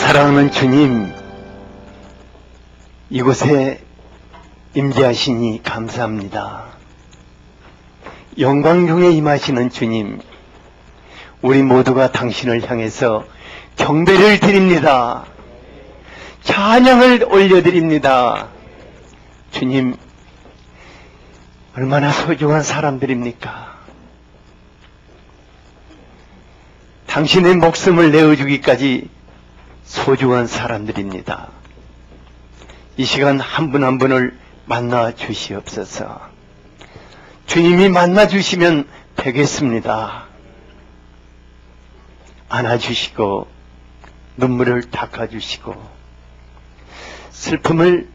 사랑하는 주님, 이곳에 임재하시니 감사합니다. 영광 중에 임하시는 주님, 우리 모두가 당신을 향해서 경배를 드립니다. 찬양을 올려드립니다. 주님, 얼마나 소중한 사람들입니까? 당신의 목숨을 내어주기까지 소중한 사람들입니다. 이 시간 한 분 한 분을 만나 주시옵소서. 주님이 만나 주시면 되겠습니다. 안아주시고 눈물을 닦아주시고 슬픔을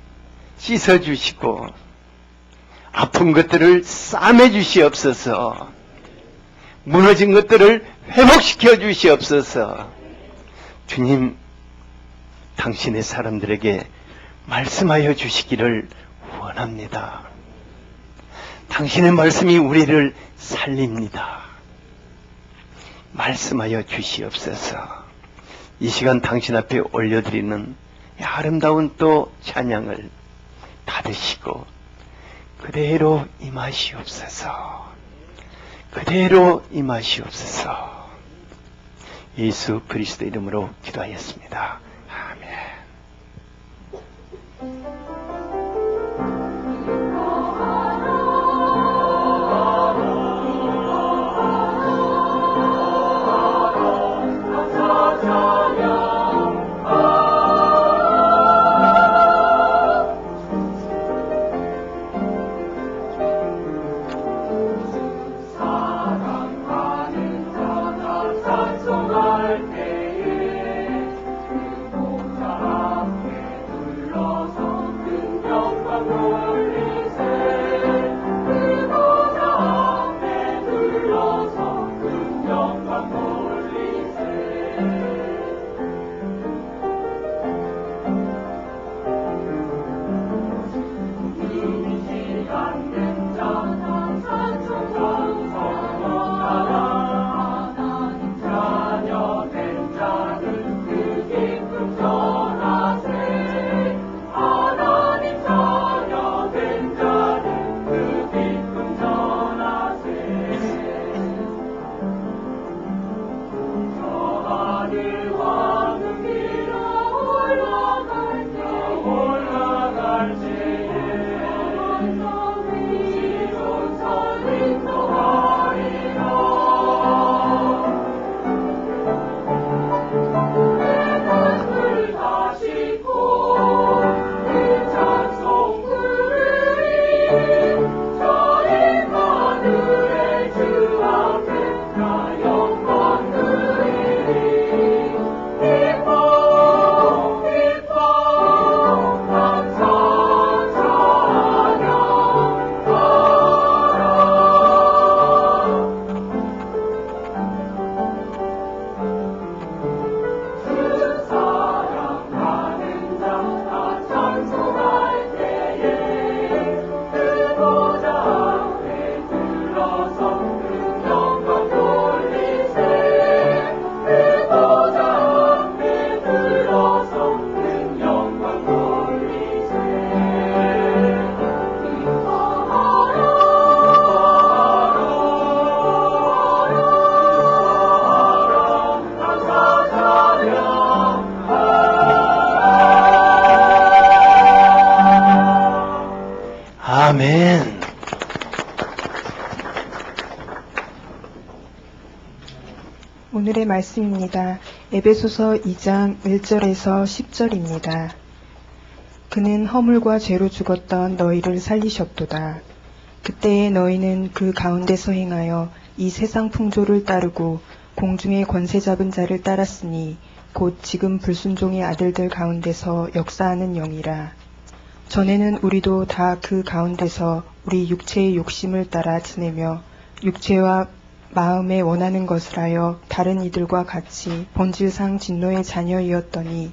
씻어주시고 아픈 것들을 싸매 주시옵소서. 무너진 것들을 회복시켜 주시옵소서. 주님, 당신의 사람들에게 말씀하여 주시기를 원합니다. 당신의 말씀이 우리를 살립니다. 말씀하여 주시옵소서. 이 시간 당신 앞에 올려드리는 이 아름다운 또 찬양을 받으시고 그대로 임하시옵소서. 그대로 임하시옵소서. 예수 그리스도 이름으로 기도하였습니다. 아멘. 아멘. 오늘의 말씀입니다. 에베소서 2장 1절에서 10절입니다. 그는 허물과 죄로 죽었던 너희를 살리셨도다. 그때에 너희는 그 가운데서 행하여 이 세상 풍조를 따르고 공중의 권세 잡은 자를 따랐으니 곧 지금 불순종의 아들들 가운데서 역사하는 영이라. 전에는 우리도 다 그 가운데서 우리 육체의 욕심을 따라 지내며 육체와 마음에 원하는 것을 하여 다른 이들과 같이 본질상 진노의 자녀이었더니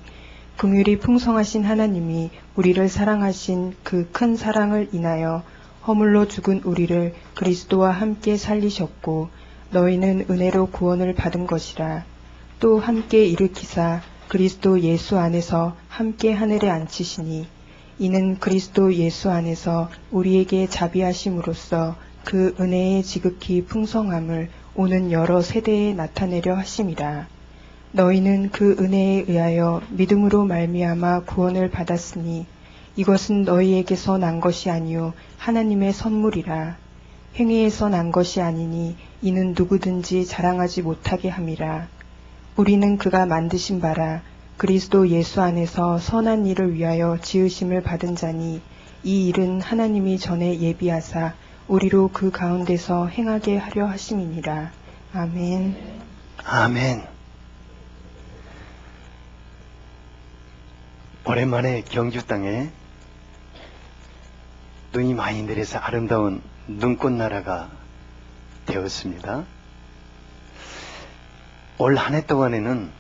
긍휼이 풍성하신 하나님이 우리를 사랑하신 그 큰 사랑을 인하여 허물로 죽은 우리를 그리스도와 함께 살리셨고 너희는 은혜로 구원을 받은 것이라. 또 함께 일으키사 그리스도 예수 안에서 함께 하늘에 앉히시니 이는 그리스도 예수 안에서 우리에게 자비하심으로써 그 은혜의 지극히 풍성함을 오는 여러 세대에 나타내려 하심이라. 너희는 그 은혜에 의하여 믿음으로 말미암아 구원을 받았으니 이것은 너희에게서 난 것이 아니요 하나님의 선물이라. 행위에서 난 것이 아니니 이는 누구든지 자랑하지 못하게 함이라. 우리는 그가 만드신 바라 그리스도 예수 안에서 선한 일을 위하여 지으심을 받은 자니 이 일은 하나님이 전에 예비하사 우리로 그 가운데서 행하게 하려 하심이니라. 아멘. 아멘. 오랜만에 경주 땅에 눈이 많이 내려서 아름다운 눈꽃나라가 되었습니다. 올 한 해 동안에는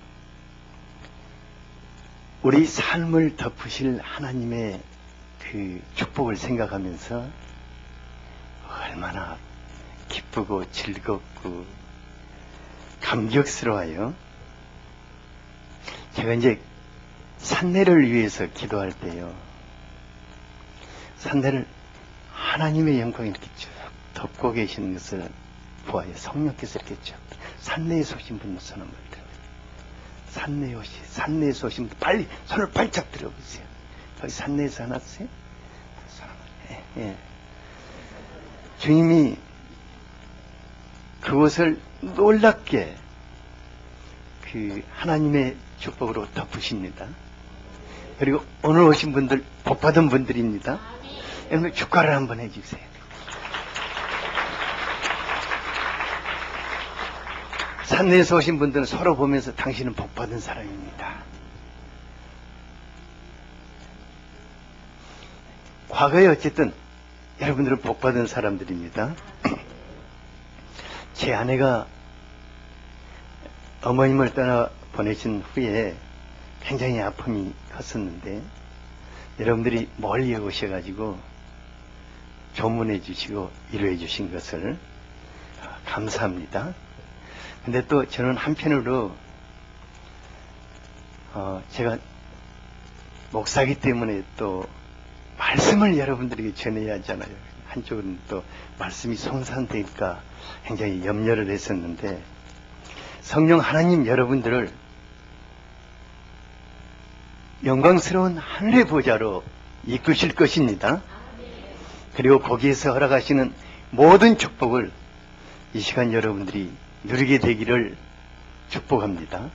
우리 삶을 덮으실 하나님의 그 축복을 생각하면서 얼마나 기쁘고 즐겁고 감격스러워요. 제가 이제 산내를 위해서 기도할 때요, 산내를 하나님의 영광이 이렇게 쭉 덮고 계시는 것을 보아요. 성령께서 이렇게 쭉 산내에서 오신 분 손 한번 들어요. 산내에서 오신 분 빨리 손을 발짝 들어보세요. 거기 산내에서 하나세요? 예. 주님이 그곳을 놀랍게 그 하나님의 축복으로 덮으십니다. 그리고 오늘 오신 분들 복받은 분들입니다. 여러분 축하를 한번 해주세요. 산내에서 오신 분들은 서로 보면서 당신은 복받은 사람입니다. 과거에 어쨌든 여러분들은 복받은 사람들입니다. 제 아내가 어머님을 떠나 보내신 후에 굉장히 아픔이 컸었는데 여러분들이 멀리 오셔가지고 조문해 주시고 위로해 주신 것을 감사합니다. 근데 또 저는 한편으로 제가 목사기 때문에 또 말씀을 여러분들에게 전해야 하잖아요. 한쪽은 또 말씀이 송산되니까 굉장히 염려를 했었는데 성령 하나님 여러분들을 영광스러운 하늘의 보좌로 이끄실 것입니다. 그리고 거기에서 허락하시는 모든 축복을 이 시간 여러분들이 누리게 되기를 축복합니다.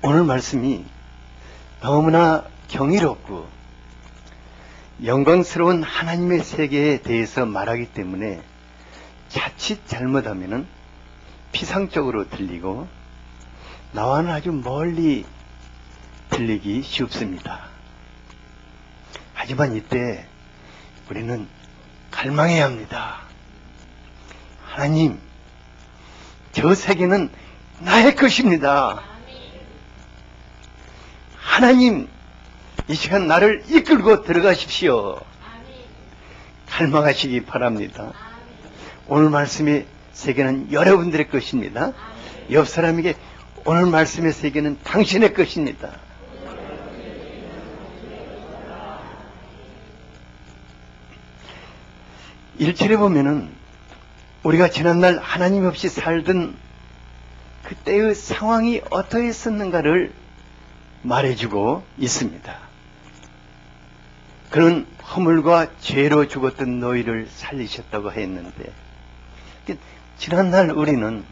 오늘 말씀이 너무나 경이롭고 영광스러운 하나님의 세계에 대해서 말하기 때문에 자칫 잘못하면은 피상적으로 들리고 나와는 아주 멀리 들리기 쉽습니다. 하지만 이때 우리는 갈망해야 합니다. 하나님, 저 세계는 나의 것입니다. 하나님, 이 시간 나를 이끌고 들어가십시오. 갈망하시기 바랍니다. 오늘 말씀의 세계는 여러분들의 것입니다. 옆 사람에게 오늘 말씀의 세계는 당신의 것입니다. 일절에 보면은 우리가 지난날 하나님 없이 살던 그때의 상황이 어떠했었는가를 말해주고 있습니다. 그는 허물과 죄로 죽었던 너희를 살리셨다고 했는데 지난날 우리는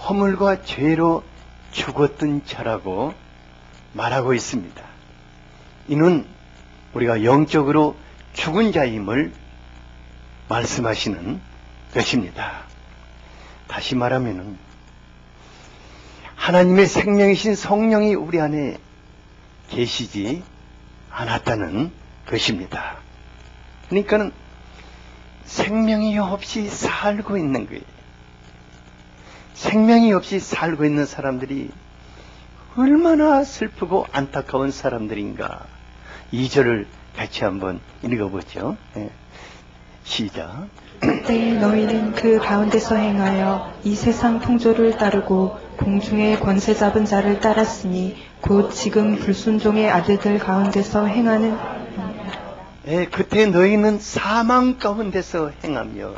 허물과 죄로 죽었던 자라고 말하고 있습니다. 이는 우리가 영적으로 죽은 자임을 말씀하시는 것입니다. 다시 말하면은 하나님의 생명이신 성령이 우리 안에 계시지 않았다는 것입니다. 그러니까는 생명이 없이 살고 있는 거예요. 생명이 없이 살고 있는 사람들이 얼마나 슬프고 안타까운 사람들인가. 2절을 같이 한번 읽어보죠. 네. 시작. 그때 너희는 그 가운데서 행하여 이 세상 풍조를 따르고 공중의 권세 잡은 자를 따랐으니 곧 지금 불순종의 아들들 가운데서 행하는 그때 너희는 사망 가운데서 행하며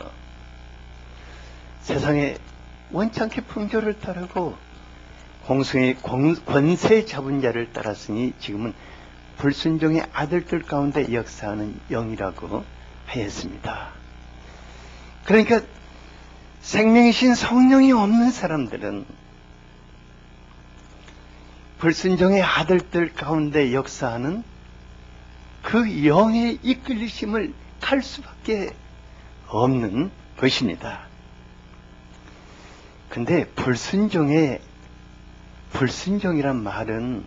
세상의 원찮게 풍조를 따르고 공중의 권세 잡은 자를 따랐으니 지금은 불순종의 아들들 가운데 역사하는 영이라고 하였습니다. 그러니까 생명이신 성령이 없는 사람들은 불순종의 아들들 가운데 역사하는 그 영의 이끌리심을 갈 수밖에 없는 것입니다. 근데 불순종이란 말은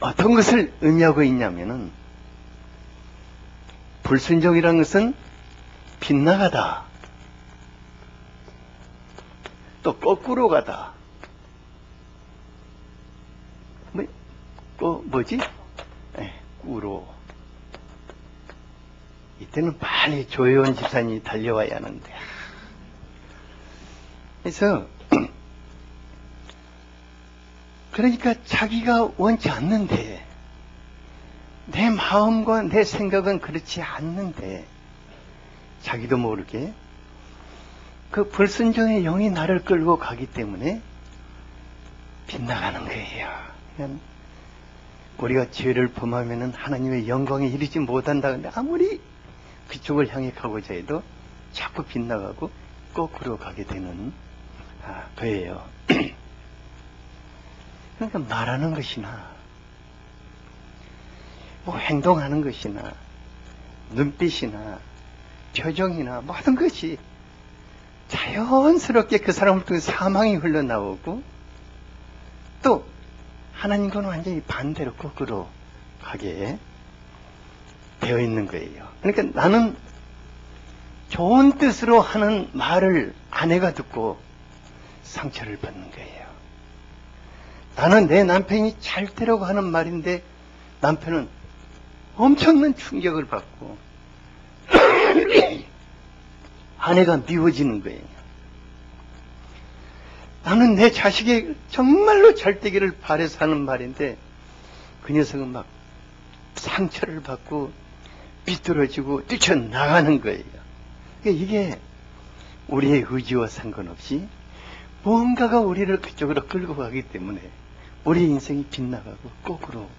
어떤 것을 의미하고 있냐면은, 불순종이란 것은 빗나가다, 또 거꾸로 가다, 뭐지? 꾸로. 이때는 빨리 조혜원 집사님이 달려와야 하는데. 그래서 그러니까 자기가 원치 않는데, 내 마음과 내 생각은 그렇지 않는데 자기도 모르게 그 불순종의 영이 나를 끌고 가기 때문에 빗나가는 거예요. 그냥 우리가 죄를 범하면은 하나님의 영광에 이르지 못한다는데 아무리 그쪽을 향해 가고자 해도 자꾸 빗나가고 거꾸로 가게 되는 거예요. 그러니까 말하는 것이나 뭐 행동하는 것이나 눈빛이나 표정이나 모든 것이 자연스럽게 그 사람을 통해 사망이 흘러나오고, 또 하나님과는 완전히 반대로 거꾸로 가게 되어 있는 거예요. 그러니까 나는 좋은 뜻으로 하는 말을 아내가 듣고 상처를 받는 거예요. 나는 내 남편이 잘 되라고 하는 말인데 남편은 엄청난 충격을 받고 아내가 미워지는 거예요. 나는 내 자식이 정말로 잘 되기를 바라서 하는 말인데 그 녀석은 막 상처를 받고 비뚤어지고 뛰쳐나가는 거예요. 그러니까 이게 우리의 의지와 상관없이 뭔가가 우리를 그쪽으로 끌고 가기 때문에 우리 인생이 빗나가고 거꾸로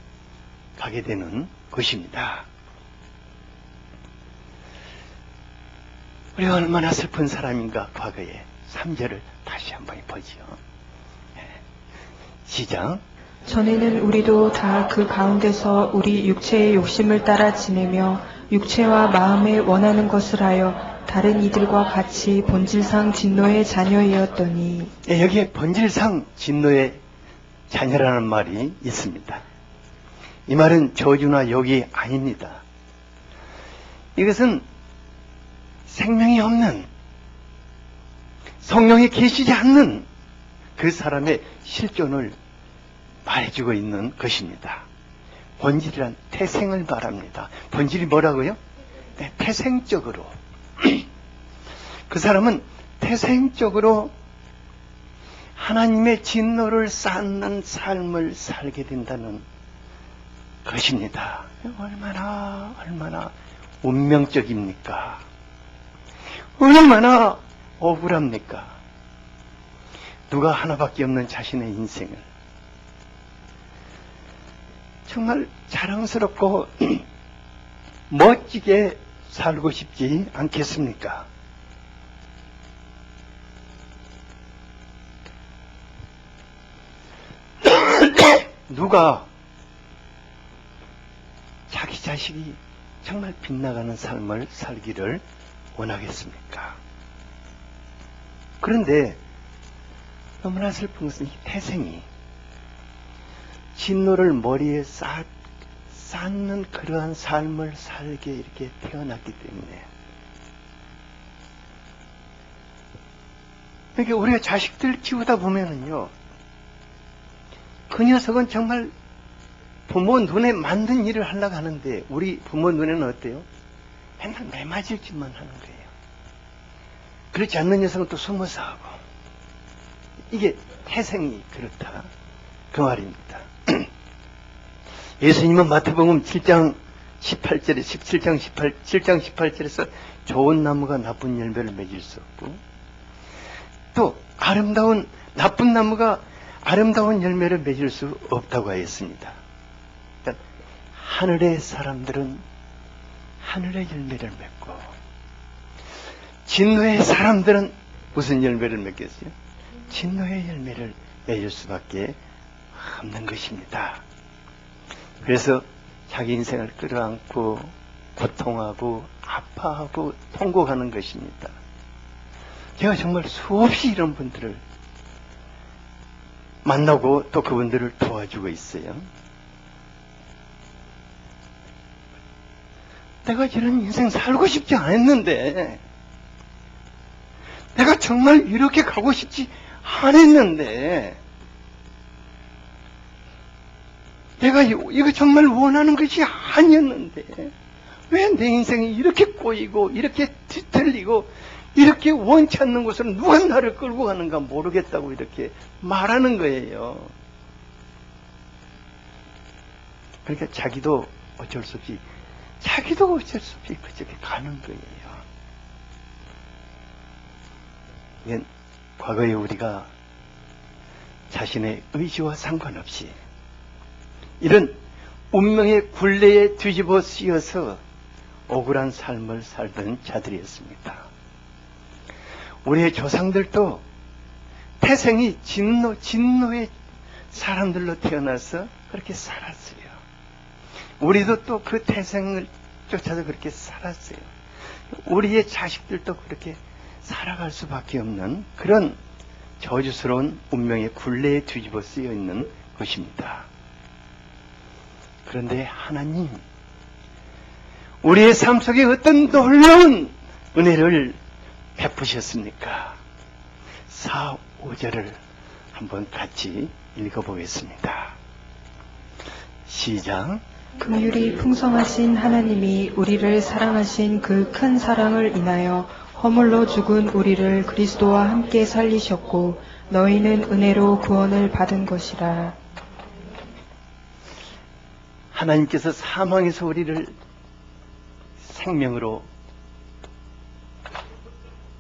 가게 되는 것입니다. 우리가 얼마나 슬픈 사람인가. 과거에 3절을 다시 한번 보죠. 시작. 전에는 우리도 다 그 가운데서 우리 육체의 욕심을 따라 지내며 육체와 마음에 원하는 것을 하여 다른 이들과 같이 본질상 진노의 자녀이었더니. 여기에 본질상 진노의 자녀라는 말이 있습니다. 이 말은 저주나 욕이 아닙니다. 이것은 생명이 없는, 성령이 계시지 않는 그 사람의 실존을 말해주고 있는 것입니다. 본질이란 태생을 말합니다. 본질이 뭐라고요? 네, 태생적으로. 그 사람은 태생적으로 하나님의 진노를 쌓는 삶을 살게 된다는 것입니다. 얼마나 운명적입니까? 얼마나 억울합니까? 누가 하나밖에 없는 자신의 인생을 정말 자랑스럽고 멋지게 살고 싶지 않겠습니까? 누가 자기 자식이 정말 빗나가는 삶을 살기를 원하겠습니까? 그런데 너무나 슬픈 것은 이 태생이 진노를 머리에 쌓는 그러한 삶을 살게 이렇게 태어났기 때문에, 그러니까 우리가 자식들 키우다 보면은요, 그 녀석은 정말 부모 눈에 맞는 일을 하려고 하는데 우리 부모 눈에는 어때요? 맨날 매맞을 짓만 하는 거예요. 그렇지 않는 녀석은 또 숨어서 하고, 이게 태생이 그렇다. 그 말입니다. 예수님은 마태복음 7장 18절에 7장 18절에서 좋은 나무가 나쁜 열매를 맺을 수 없고 또 아름다운 나쁜 나무가 아름다운 열매를 맺을 수 없다고 하였습니다. 그러니까 하늘의 사람들은 하늘의 열매를 맺고 진노의 사람들은 무슨 열매를 맺겠어요? 진노의 열매를 맺을 수밖에 없는 것입니다. 그래서 자기 인생을 끌어안고 고통하고 아파하고 통곡하는 것입니다. 제가 정말 수없이 이런 분들을 만나고 또 그분들을 도와주고 있어요. 내가 이런 인생 살고 싶지 않았는데, 내가 정말 이렇게 가고 싶지 않았는데, 내가 이거 정말 원하는 것이 아니었는데 왜 내 인생이 이렇게 꼬이고 이렇게 뒤틀리고 이렇게 원치 않는 곳으로 누가 나를 끌고 가는가 모르겠다고 이렇게 말하는 거예요. 그러니까 자기도 어쩔 수 없이 그저께 가는 거예요. 이건 과거에 우리가 자신의 의지와 상관없이 이런 운명의 굴레에 뒤집어 쓰여서 억울한 삶을 살던 자들이었습니다. 우리의 조상들도 태생이 진노의 사람들로 태어나서 그렇게 살았어요. 우리도 또 그 태생을 쫓아서 그렇게 살았어요. 우리의 자식들도 그렇게 살아갈 수밖에 없는 그런 저주스러운 운명의 굴레에 뒤집어 쓰여 있는 것입니다. 그런데 하나님, 우리의 삶 속에 어떤 놀라운 은혜를 베푸셨습니까? 4, 5절을 한번 같이 읽어보겠습니다. 시작. 긍휼이 풍성하신 하나님이 우리를 사랑하신 그 큰 사랑을 인하여 허물로 죽은 우리를 그리스도와 함께 살리셨고 너희는 은혜로 구원을 받은 것이라. 하나님께서 사망에서 우리를 생명으로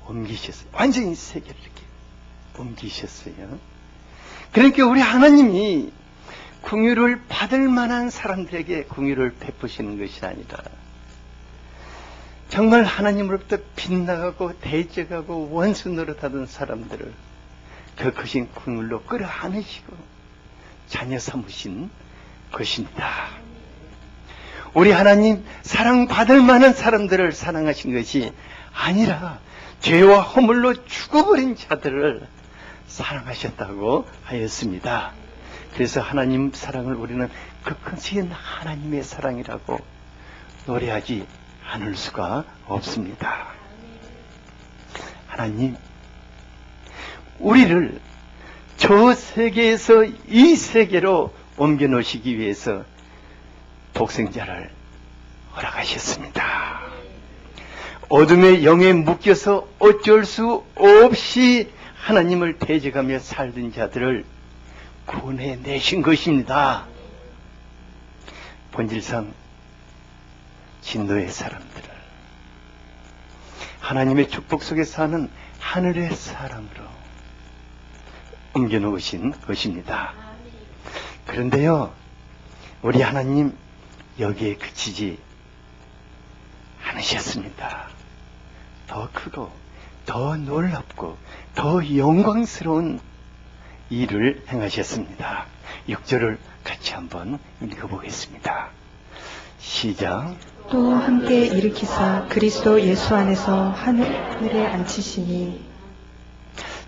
옮기셨어요. 완전히 세계를 이렇게 옮기셨어요. 그러니까 우리 하나님이 긍휼을 받을 만한 사람들에게 긍휼을 베푸시는 것이 아니라 정말 하나님으로부터 빗나가고 대적하고 원수 노릇하던 사람들을 그 크신 긍휼로 끌어안으시고 자녀 삼으신 것입니다. 우리 하나님 사랑받을 만한 사람들을 사랑하신 것이 아니라 죄와 허물로 죽어버린 자들을 사랑하셨다고 하였습니다. 그래서 하나님 사랑을 우리는 그 크신 하나님의 사랑이라고 노래하지 않을 수가 없습니다. 하나님, 우리를 저 세계에서 이 세계로 옮겨 놓으시기 위해서 독생자를 허락하셨습니다. 어둠의 영에 묶여서 어쩔 수 없이 하나님을 대적하며 살던 자들을 구원해내신 것입니다. 본질상 진노의 사람들을 하나님의 축복 속에 사는 하늘의 사람으로 옮겨놓으신 것입니다. 그런데요, 우리 하나님 여기에 그치지 않으셨습니다. 더 크고 더 놀랍고 더 영광스러운 일을 행하셨습니다. 6절을 같이 한번 읽어보겠습니다. 시작. 또 함께 일으키사 그리스도 예수 안에서 하늘에 앉히시니.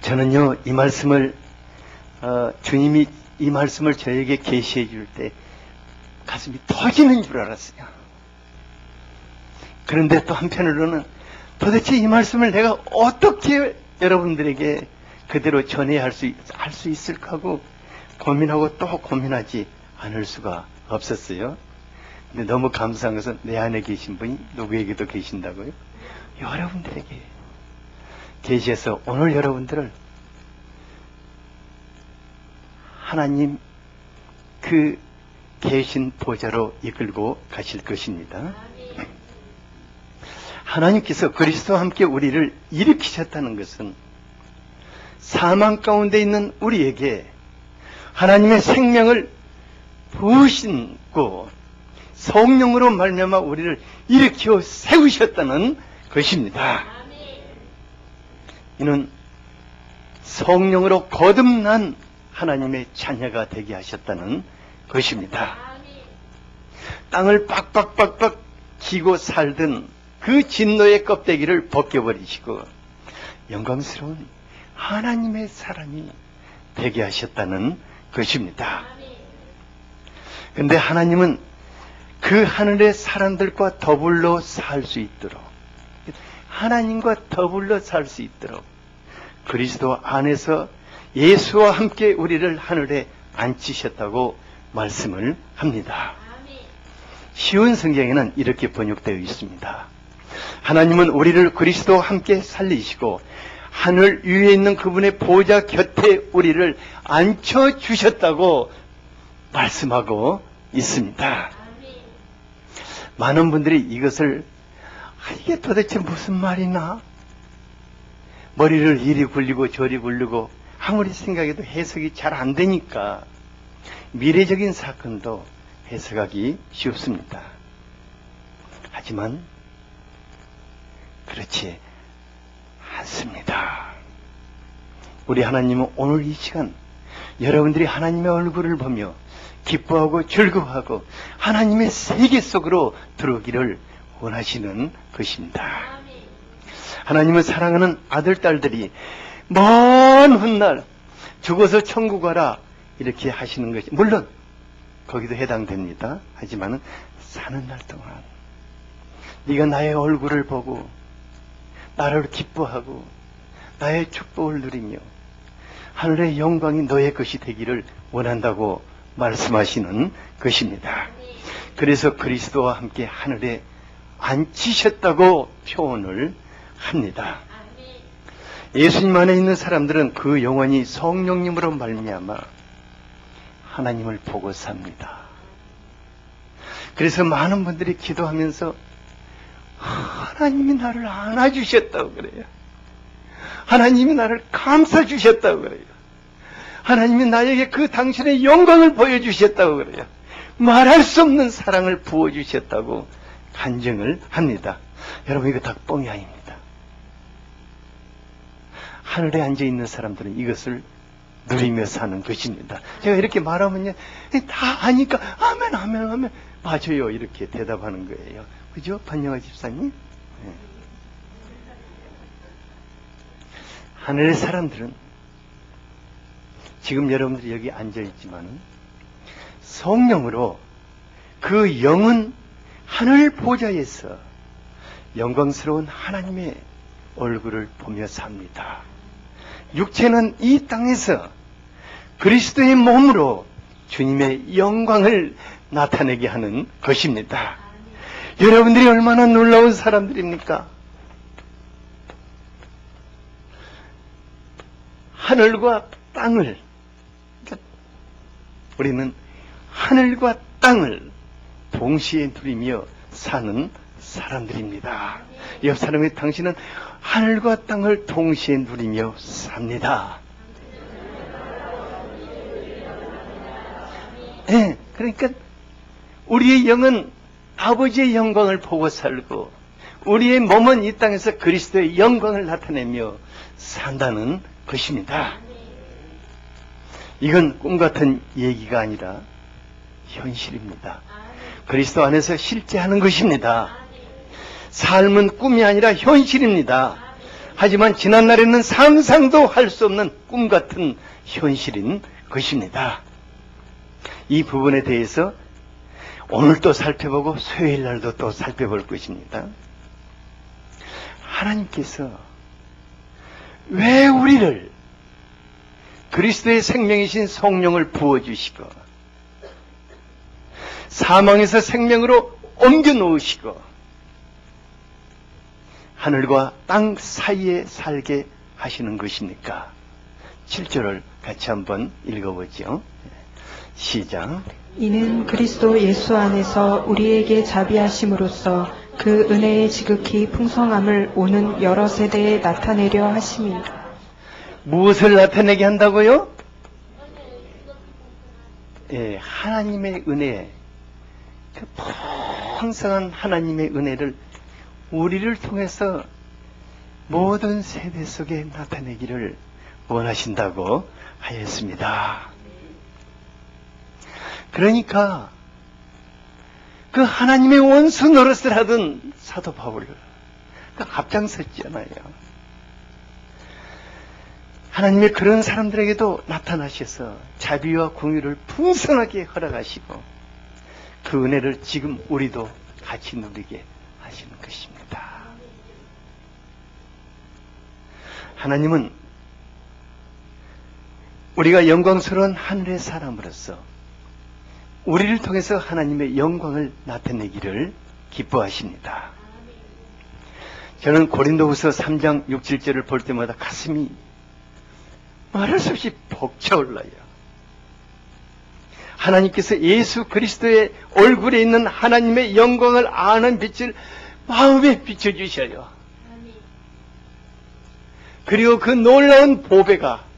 저는요, 이 말씀을 주님이 이 말씀을 저에게 계시해 줄 때 가슴이 터지는 줄 알았어요. 그런데 또 한편으로는 도대체 이 말씀을 내가 어떻게 여러분들에게 그대로 전해야 할 수 있을까 하고 고민하고 또 고민하지 않을 수가 없었어요. 근데 너무 감사한 것은 내 안에 계신 분이 누구에게도 계신다고요? 여러분들에게 계시해서 오늘 여러분들을 하나님 그 계신 보좌로 이끌고 가실 것입니다. 하나님께서 그리스도와 함께 우리를 일으키셨다는 것은 사망 가운데 있는 우리에게 하나님의 생명을 부으시고 성령으로 말미암아 우리를 일으켜 세우셨다는 것입니다. 이는 성령으로 거듭난 하나님의 자녀가 되게 하셨다는 것입니다. 땅을 빡빡빡빡 기고 살던 그 진노의 껍데기를 벗겨버리시고 영광스러운 하나님의 사람이 되게 하셨다는 것입니다. 그런데 하나님은 그 하늘의 사람들과 더불어 살 수 있도록, 하나님과 더불어 살 수 있도록 그리스도 안에서 예수와 함께 우리를 하늘에 앉히셨다고 말씀을 합니다. 쉬운 성경에는 이렇게 번역되어 있습니다. 하나님은 우리를 그리스도와 함께 살리시고 하늘 위에 있는 그분의 보좌 곁에 우리를 앉혀주셨다고 말씀하고 있습니다. 많은 분들이 이것을 이게 도대체 무슨 말이나 머리를 이리 굴리고 저리 굴리고 아무리 생각해도 해석이 잘 안 되니까 미래적인 사건도 해석하기 쉽습니다. 하지만 그렇지 않습니다. 우리 하나님은 오늘 이 시간 여러분들이 하나님의 얼굴을 보며 기뻐하고 즐거워하고 하나님의 세계 속으로 들어오기를 원하시는 것입니다. 하나님은 사랑하는 아들, 딸들이 먼 훗날 죽어서 천국 가라 이렇게 하시는 것이 물론 거기도 해당됩니다. 하지만 사는 날 동안 네가 나의 얼굴을 보고 나를 기뻐하고 나의 축복을 누리며 하늘의 영광이 너의 것이 되기를 원한다고 말씀하시는 것입니다. 그래서 그리스도와 함께 하늘에 앉히셨다고 표현을 합니다. 예수님 안에 있는 사람들은 그 영혼이 성령님으로 말미암아 하나님을 보고 삽니다. 그래서 많은 분들이 기도하면서 하나님이 나를 안아주셨다고 그래요. 하나님이 나를 감싸주셨다고 그래요. 하나님이 나에게 그 당신의 영광을 보여주셨다고 그래요. 말할 수 없는 사랑을 부어주셨다고 간증을 합니다. 여러분 이거 다 뻥이 아닙니다. 하늘에 앉아있는 사람들은 이것을 누리며 사는 것입니다. 제가 이렇게 말하면요, 다 아니까 아멘 아멘 아멘 맞아요 이렇게 대답하는 거예요. 그죠? 반영아 집사님? 네. 하늘의 사람들은 지금 여러분들이 여기 앉아있지만 성령으로 그 영은 하늘 보좌에서 영광스러운 하나님의 얼굴을 보며 삽니다. 육체는 이 땅에서 그리스도의 몸으로 주님의 영광을 나타내게 하는 것입니다. 여러분들이 얼마나 놀라운 사람들입니까? 하늘과 땅을, 우리는 하늘과 땅을 동시에 누리며 사는 사람들입니다. 옆 사람의 당신은 하늘과 땅을 동시에 누리며 삽니다. 네, 그러니까 우리의 영은 아버지의 영광을 보고 살고 우리의 몸은 이 땅에서 그리스도의 영광을 나타내며 산다는 것입니다. 이건 꿈 같은 얘기가 아니라 현실입니다. 그리스도 안에서 실제 하는 것입니다. 삶은 꿈이 아니라 현실입니다. 하지만 지난날에는 상상도 할 수 없는 꿈 같은 현실인 것입니다. 이 부분에 대해서 오늘 또 살펴보고 수요일 날도 또 살펴볼 것입니다. 하나님께서 왜 우리를 그리스도의 생명이신 성령을 부어주시고 사망에서 생명으로 옮겨 놓으시고 하늘과 땅 사이에 살게 하시는 것입니까? 7절을 같이 한번 읽어보죠. 시작. 이는 그리스도 예수 안에서 우리에게 자비하심으로써 그 은혜의 지극히 풍성함을 오는 여러 세대에 나타내려 하심이라. 무엇을 나타내게 한다고요? 예, 하나님의 은혜, 그 풍성한 하나님의 은혜를 우리를 통해서 모든 세대 속에 나타내기를 원하신다고 하였습니다. 그러니까 그 하나님의 원수 노릇을 하던 사도 바울, 그 앞장섰잖아요. 하나님의 그런 사람들에게도 나타나셔서 자비와 공의를 풍성하게 허락하시고 그 은혜를 지금 우리도 같이 누리게 하시는 것입니다. 하나님은 우리가 영광스러운 하늘의 사람으로서 우리를 통해서 하나님의 영광을 나타내기를 기뻐하십니다. 저는 고린도후서 3장 6, 7절을 볼 때마다 가슴이 말할 수 없이 벅차올라요. 하나님께서 예수 그리스도의 얼굴에 있는 하나님의 영광을 아는 빛을 마음에 비춰주셔요. 그리고 그 놀라운 보배가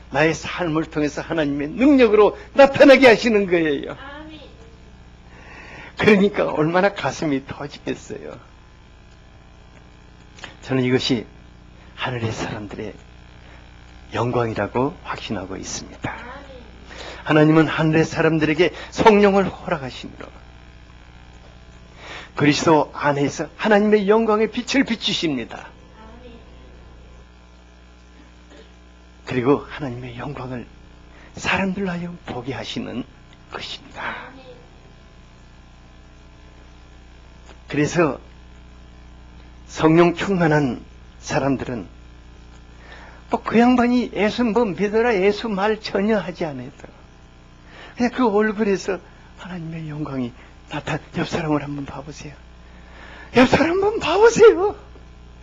나의 삶을 통해서 하나님의 능력으로 나타나게 하시는 거예요. 그러니까 얼마나 가슴이 터지겠어요. 저는 이것이 하늘의 사람들의 영광이라고 확신하고 있습니다. 하나님은 하늘의 사람들에게 성령을 허락하심으로 그리스도 안에서 하나님의 영광의 빛을 비추십니다. 그리고 하나님의 영광을 사람들로 하여금 보게 하시는 것입니다. 그래서 성령 충만한 사람들은 그 양반이 예수 믿어라 예수 말 전혀 하지 않아도 그냥 그 얼굴에서 하나님의 영광이 옆 사람을 한번 봐보세요. 옆 사람 한번 봐보세요.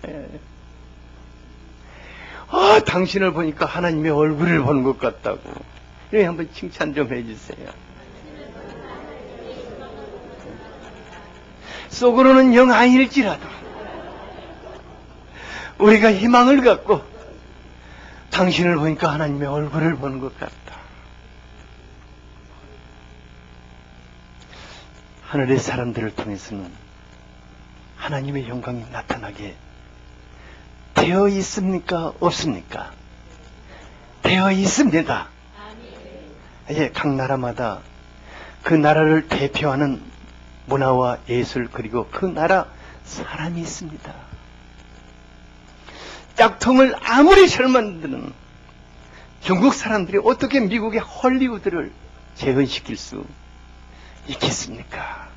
예. 당신을 보니까 하나님의 얼굴을 보는 것 같다고. 여기 한번 칭찬 좀 해주세요. 속으로는 영 아닐지라도 우리가 희망을 갖고 당신을 보니까 하나님의 얼굴을 보는 것 같다. 하늘의 사람들을 통해서는 하나님의 영광이 나타나게 되어 있습니까? 없습니까? 되어 있습니다. 예, 각 나라마다 그 나라를 대표하는 문화와 예술 그리고 그 나라 사람이 있습니다. 짝퉁을 아무리 잘 만드는 중국 사람들이 어떻게 미국의 헐리우드를 재현시킬 수 있겠습니까?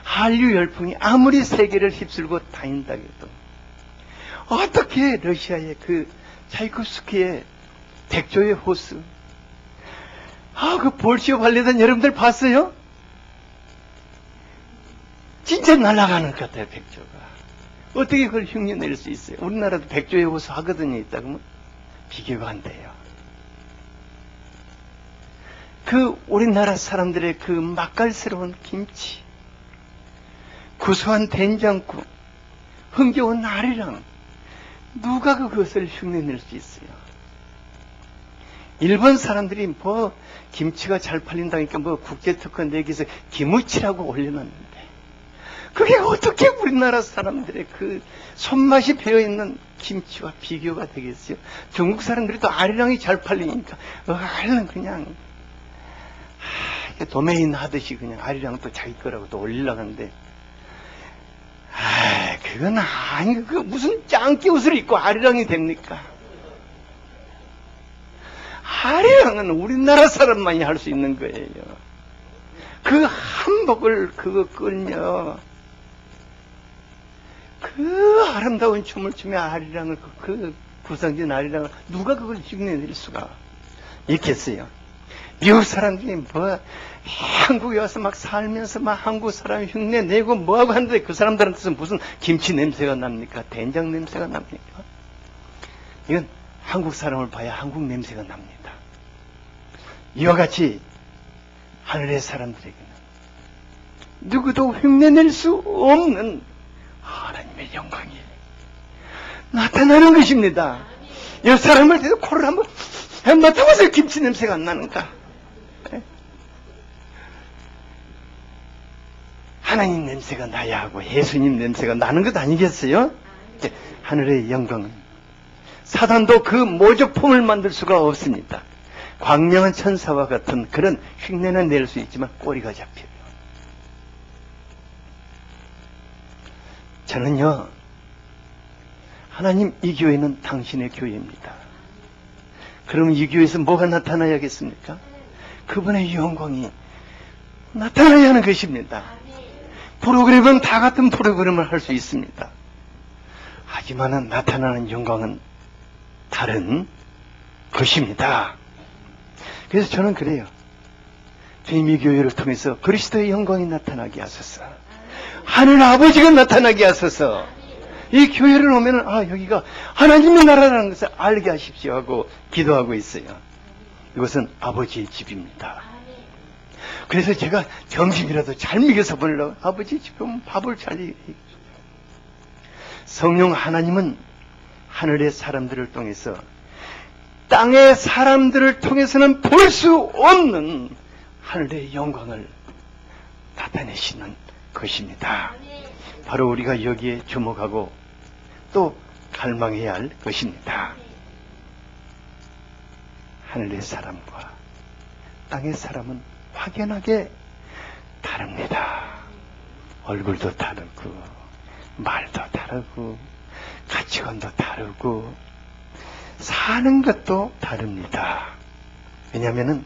한류 열풍이 아무리 세계를 휩쓸고 다닌다 해도 어떻게 러시아의 그 차이코프스키의 백조의 호수 그 볼시오 발레단 여러분들 봤어요? 진짜 날아가는 것 같아요. 백조가 어떻게 그걸 흉내낼 수 있어요? 우리나라도 백조의 호수 하거든요. 있다 그러면 비교가 안 돼요. 그 우리나라 사람들의 그 맛깔스러운 김치, 구수한 된장국, 흥겨운 아리랑, 누가 그것을 흉내낼 수 있어요? 일본 사람들이 김치가 잘 팔린다니까 국제특허 내기에서 김우치라고 올려놨는데 그게 어떻게 우리나라 사람들의 그 손맛이 배어있는 김치와 비교가 되겠어요? 중국 사람들이 또 아리랑이 잘 팔리니까 얼른 그냥 도메인 하듯이 그냥 아리랑 또 자기 거라고 또 올리려고 하는데 그건 아니 그 무슨 짱깨 옷을 입고 아리랑이 됩니까? 아리랑은 우리나라 사람만이 할 수 있는 거예요. 그 한복을 그거 끌며 그 아름다운 춤을 추며 아리랑을 그 구성진 아리랑을 누가 그걸 흉내낼 수가 있겠어요? 미국 사람들이 한국에 와서 막 살면서 막 한국 사람 흉내 내고 뭐하고 하는데 그 사람들한테서 무슨 김치 냄새가 납니까? 된장 냄새가 납니까? 이건 한국 사람을 봐야 한국 냄새가 납니다. 이와 같이 하늘의 사람들에게는 누구도 흉내낼 수 없는 하나님의 영광이 나타나는 것입니다. 옆 사람을 대도 코를 한번 맡아보세요. 김치 냄새가 안 나는가? 하나님 냄새가 나야 하고 예수님 냄새가 나는 것 아니겠어요? 하늘의 영광은 사단도 그 모조품을 만들 수가 없습니다. 광명한 천사와 같은 그런 흉내는 낼 수 있지만 꼬리가 잡혀요. 저는요, 하나님, 이 교회는 당신의 교회입니다. 그럼 이 교회에서 뭐가 나타나야겠습니까? 그분의 영광이 나타나야 하는 것입니다. 프로그램은 다 같은 프로그램을 할 수 있습니다. 하지만 나타나는 영광은 다른 것입니다. 그래서 저는 그래요. 주님, 이 교회를 통해서 그리스도의 영광이 나타나게 하소서. 하늘 아버지가 나타나게 하소서. 이 교회를 오면 여기가 하나님의 나라라는 것을 알게 하십시오 하고 기도하고 있어요. 이것은 아버지의 집입니다. 그래서 제가 점심이라도 잘 먹여서 보려고 아버지 집에 오면 밥을 잘 성령 하나님은 하늘의 사람들을 통해서 땅의 사람들을 통해서는 볼 수 없는 하늘의 영광을 나타내시는 것입니다. 바로 우리가 여기에 주목하고 또 갈망해야 할 것입니다. 하늘의 사람과 땅의 사람은 확연하게 다릅니다. 얼굴도 다르고 말도 다르고 가치관도 다르고 사는 것도 다릅니다. 왜냐하면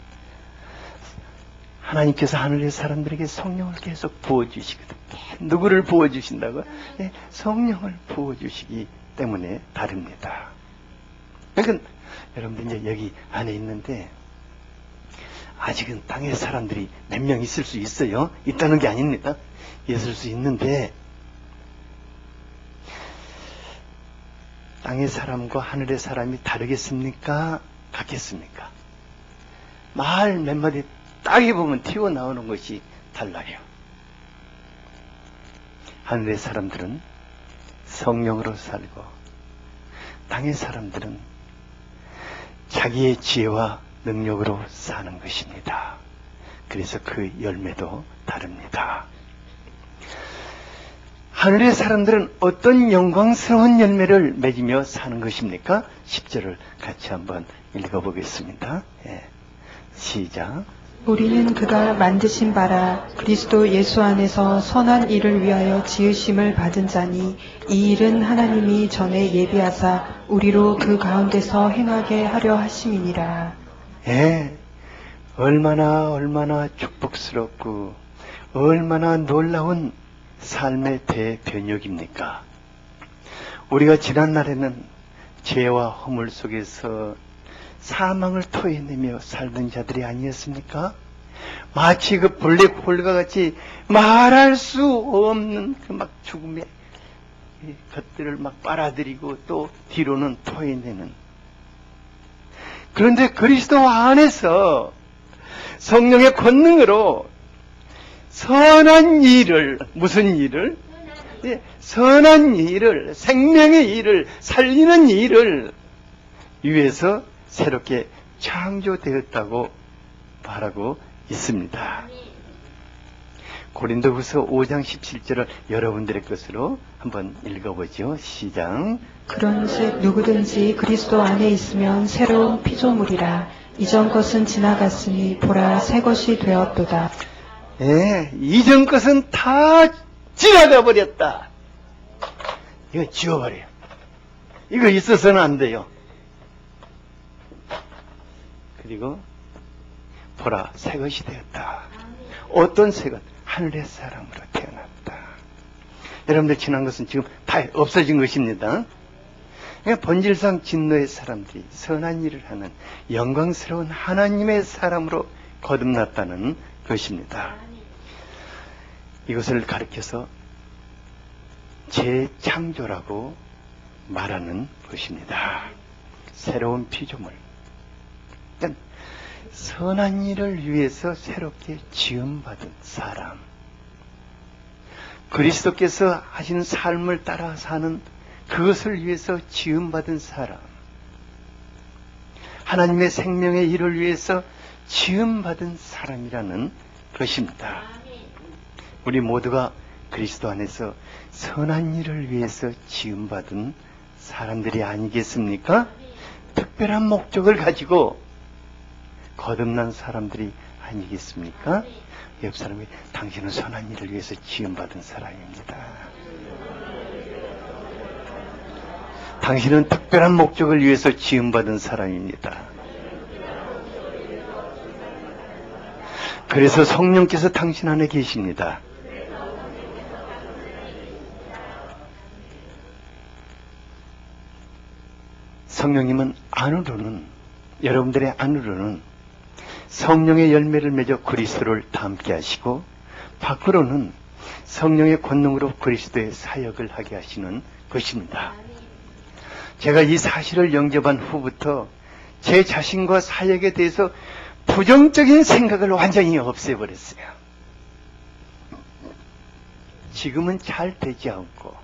하나님께서 하늘의 사람들에게 성령을 계속 부어주시거든요. 누구를 부어주신다고요? 네, 성령을 부어주시기 때문에 다릅니다. 그러니까 여러분들 이제 여기 안에 있는데 아직은 땅의 사람들이 몇 명 있을 수 있어요. 있다는 게 아닙니다. 있을 수 있는데 땅의 사람과 하늘의 사람이 다르겠습니까? 같겠습니까? 말 몇 마디 딱 입으면 튀어나오는 것이 달라요. 하늘의 사람들은 성령으로 살고 땅의 사람들은 자기의 지혜와 능력으로 사는 것입니다. 그래서 그 열매도 다릅니다. 하늘의 사람들은 어떤 영광스러운 열매를 맺으며 사는 것입니까? 10절을 같이 한번 읽어보겠습니다. 시작. 우리는 그가 만드신 바라 그리스도 예수 안에서 선한 일을 위하여 지으심을 받은 자니 이 일은 하나님이 전에 예비하사 우리로 그 가운데서 행하게 하려 하심이니라. 얼마나 축복스럽고 얼마나 놀라운 삶의 대변역입니까? 우리가 지난날에는 죄와 허물 속에서 사망을 토해내며 살던 자들이 아니었습니까? 마치 그 블랙홀과 같이 말할 수 없는 그 막 죽음의 것들을 막 빨아들이고 또 뒤로는 토해내는. 그런데 그리스도 안에서 성령의 권능으로 선한 일을, 무슨 일을? 선한 일을, 생명의 일을, 살리는 일을 위해서 새롭게 창조되었다고 말하고 있습니다. 고린도후서 5장 17절을 여러분들의 것으로 한번 읽어보죠. 시작. 그런즉 누구든지 그리스도 안에 있으면 새로운 피조물이라. 이전 것은 지나갔으니 보라 새 것이 되었도다. 이전 것은 다 지나가 버렸다. 이거 지워버려요. 이거 있어서는 안 돼요. 그리고 보라 새 것이 되었다. 어떤 새 것? 하늘의 사람으로 태어났다. 여러분들 지난 것은 지금 다 없어진 것입니다. 그러니까 본질상 진노의 사람들이 선한 일을 하는 영광스러운 하나님의 사람으로 거듭났다는 것입니다. 이것을 가리켜서 재창조라고 말하는 것입니다. 새로운 피조물. 그러니까 선한 일을 위해서 새롭게 지음받은 사람, 그리스도께서 하신 삶을 따라 사는 그것을 위해서 지음받은 사람, 하나님의 생명의 일을 위해서 지음받은 사람이라는 것입니다. 우리 모두가 그리스도 안에서 선한 일을 위해서 지음받은 사람들이 아니겠습니까? 특별한 목적을 가지고 거듭난 사람들이 아니겠습니까? 옆 사람이 당신은 선한 일을 위해서 지음받은 사람입니다. 당신은 특별한 목적을 위해서 지음받은 사람입니다. 그래서 성령께서 당신 안에 계십니다. 성령님은 안으로는, 여러분들의 안으로는 성령의 열매를 맺어 그리스도를 닮게 하시고, 밖으로는 성령의 권능으로 그리스도의 사역을 하게 하시는 것입니다. 제가 이 사실을 영접한 후부터 제 자신과 사역에 대해서 부정적인 생각을 완전히 없애버렸어요. 지금은 잘 되지 않고,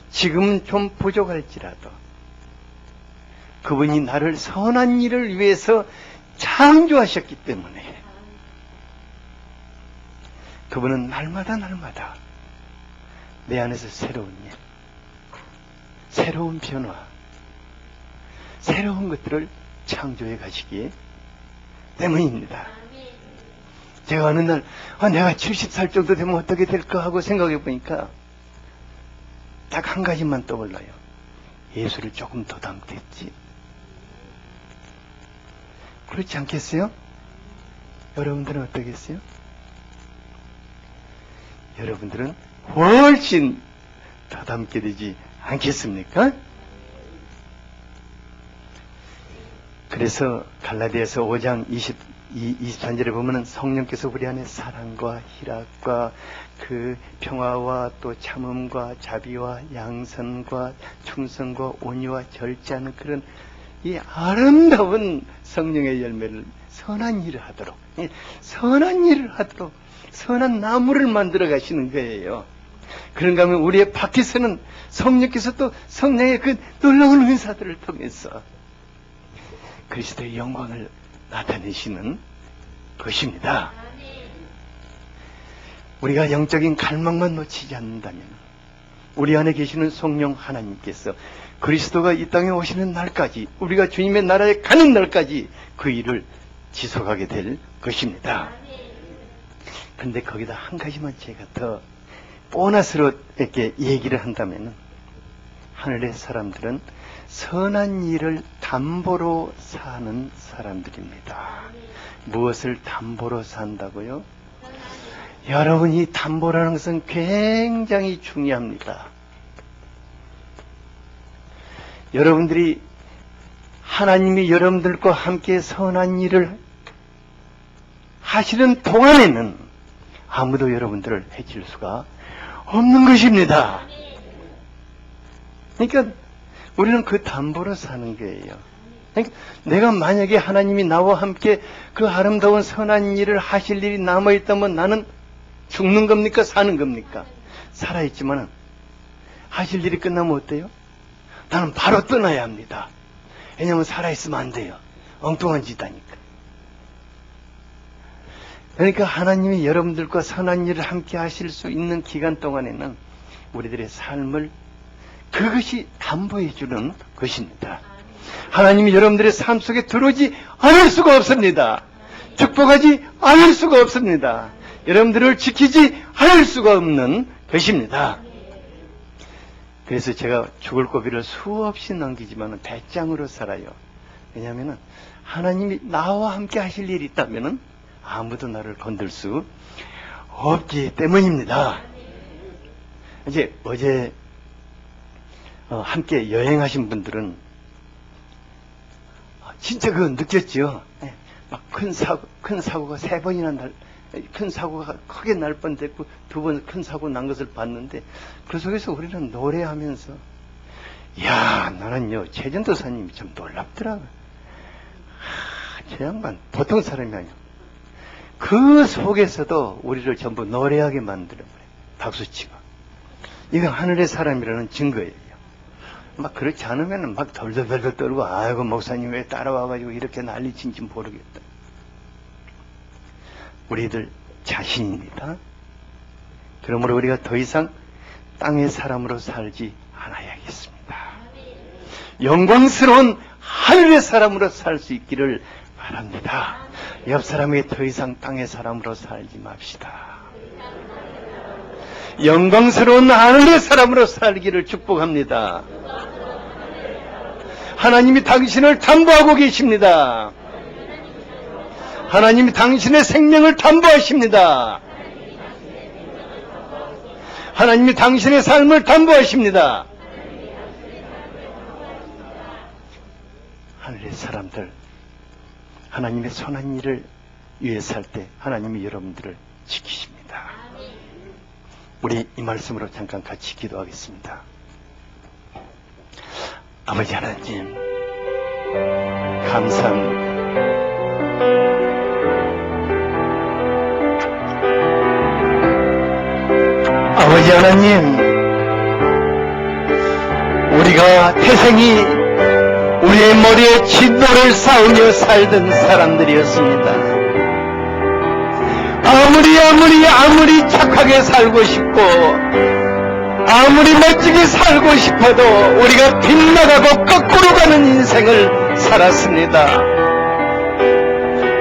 지금은 좀 부족할지라도 그분이 나를 선한 일을 위해서 창조하셨기 때문에 그분은 날마다 내 안에서 새로운 일, 새로운 변화, 새로운 것들을 창조해 가시기 때문입니다. 제가 어느 날 내가 70살 정도 되면 어떻게 될까 하고 생각해 보니까 딱 한 가지만 떠올라요. 예수를 조금 더 닮겠지. 그렇지 않겠어요? 여러분들은 어떠겠어요? 여러분들은 훨씬 더 닮게 되지 않겠습니까? 그래서 갈라디아서 5장 23절에 보면은 성령께서 우리 안에 사랑과 희락과 그 평화와 또 참음과 자비와 양선과 충성과 온유와 절제하는 그런 이 아름다운 성령의 열매를 선한 일을 하도록, 선한 일을 하도록 선한 나무를 만들어 가시는 거예요. 그런가 하면 우리의 밖에서는 성령께서 또 성령의 그 놀라운 은사들을 통해서 그리스도의 영광을 나타내시는 것입니다. 우리가 영적인 갈망만 놓치지 않는다면 우리 안에 계시는 성령 하나님께서 그리스도가 이 땅에 오시는 날까지, 우리가 주님의 나라에 가는 날까지 그 일을 지속하게 될 것입니다. 그런데 거기다 한 가지만 제가 더 보너스럽게 얘기를 한다면, 하늘의 사람들은 선한 일을 담보로 사는 사람들입니다. 무엇을 담보로 산다고요? 여러분이 담보라는 것은 굉장히 중요합니다. 여러분들이 하나님이 여러분들과 함께 선한 일을 하시는 동안에는 아무도 여러분들을 해칠 수가 없는 것입니다. 그러니까 우리는 그 담보로 사는 거예요. 그러니까 내가 만약에 하나님이 나와 함께 그 아름다운 선한 일을 하실 일이 남아있다면 나는 죽는 겁니까? 사는 겁니까? 살아있지만 하실 일이 끝나면 어때요? 나는 바로 떠나야 합니다. 왜냐하면 살아있으면 안 돼요. 엉뚱한 짓 하니까. 그러니까 하나님이 여러분들과 선한 일을 함께 하실 수 있는 기간 동안에는 우리들의 삶을 그것이 담보해 주는 것입니다. 하나님이 여러분들의 삶 속에 들어오지 않을 수가 없습니다. 축복하지 않을 수가 없습니다. 여러분들을 지키지 않을 수가 없는 것입니다. 그래서 제가 죽을 고비를 수없이 넘기지만 배짱으로 살아요. 왜냐하면 하나님이 나와 함께 하실 일이 있다면 아무도 나를 건들 수 없기 때문입니다. 이제 어제 함께 여행하신 분들은 진짜 그거 느꼈죠. 막 큰 사고가 3번이나 큰 사고가 크게 날 뻔했고 2번 큰 사고 난 것을 봤는데 그 속에서 우리는 노래하면서 나는요 최전도사님이 참 놀랍더라고요. 저 양반 보통 사람이 아니야. 그 속에서도 우리를 전부 노래하게 만들어버려요. 박수치고. 이건 하늘의 사람이라는 증거예요. 막 그렇지 않으면 막 덜덜덜덜 떨고, 아이고 목사님 왜 따라와가지고 이렇게 난리친지 모르겠다. 우리들 자신입니다. 그러므로 우리가 더 이상 땅의 사람으로 살지 않아야겠습니다. 영광스러운 하늘의 사람으로 살 수 있기를 바랍니다. 옆 사람에게 더 이상 땅의 사람으로 살지 맙시다. 영광스러운 하늘의 사람으로 살기를 축복합니다. 하나님이 당신을 담보하고 계십니다. 하나님이 당신의 생명을 담보하십니다. 하나님이 당신의 삶을 담보하십니다. 하늘의 사람들, 하나님의 선한 일을 위해 살 때 하나님이 여러분들을 지키십니다. 우리 이 말씀으로 잠깐 같이 기도하겠습니다. 아버지 하나님, 감사합니다. 아버지 하나님, 우리가 태생이 우리의 머리에 진노를 쌓으며 살던 사람들이었습니다. 아무리 착하게 살고 싶고 아무리 멋지게 살고 싶어도 우리가 빗나가고 거꾸로 가는 인생을 살았습니다.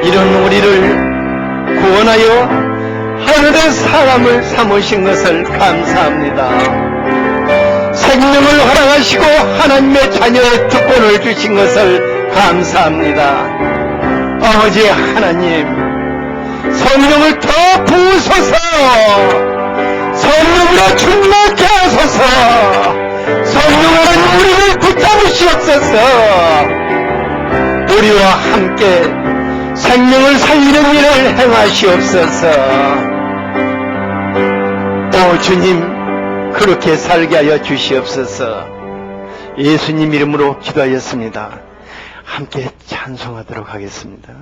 이런 우리를 구원하여 하늘의 사람을 삼으신 것을 감사합니다. 생명을 허락하시고 하나님의 자녀의 특권을 주신 것을 감사합니다. 아버지 하나님, 성령을 더 부으소서. 성령으로 충만케 하소서. 성령으로 우리를 붙잡으시옵소서. 우리와 함께 생명을 살리는 일을 행하시옵소서. 오 주님, 그렇게 살게 하여 주시옵소서. 예수님 이름으로 기도하였습니다. 함께 찬송하도록 하겠습니다.